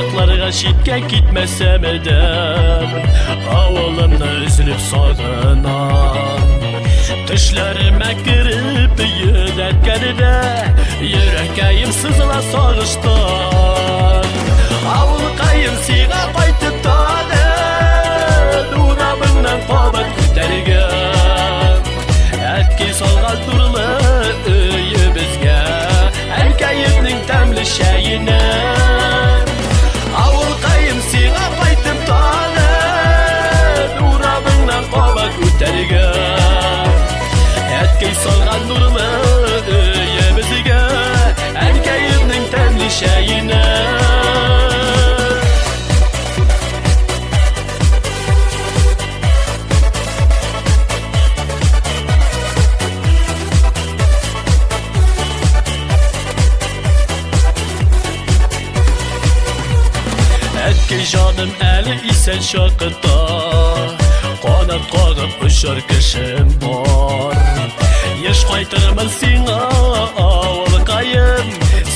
Yıraklarga şitke gitmesem edem, avulumda üzülüp sağınan. Düşlerime girip yüdetkenide, yüreğim sızıla sağıştan. Avulqayım siga qaytıp tane, durabından qobat kütergen. Etki solgan turli uyimizga, Ənkayibning təmli şeyine. Avulqayım siga qaytıp tane, durabından qobat kütergen. Etki solgan turli uyimizga, Ənkayibning təmli şeyine. Etki canım eli isen şakıda, kanat qağıp uçur kışım var. Yaş qaytırmın sina avulqayım,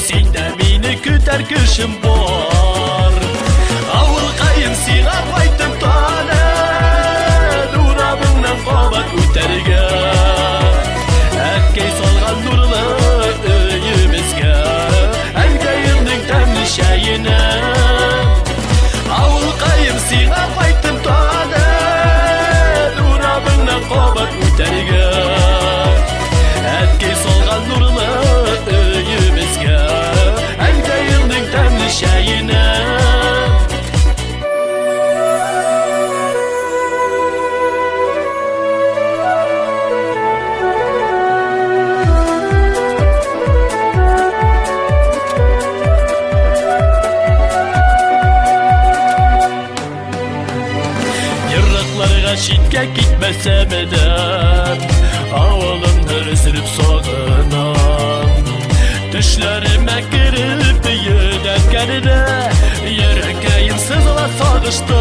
sende meni küter kışım var. Avulqayım sina qaytıp tane, durabından qobat o'tergan. Etki solgan nurli uyimizga, Ənkayibning təmli şeyine. Avulqayım siga qaytıp tane, durabından qobat o'tergan. Etki solgan nurli uyimizga, Ənkayibning təmli şeyine. Yıraklarga şitke gitmesem edem, avulumda üzülüp sağınan. Düşlerime girip yüdetkenide, yüreğim sızıla sağıştı.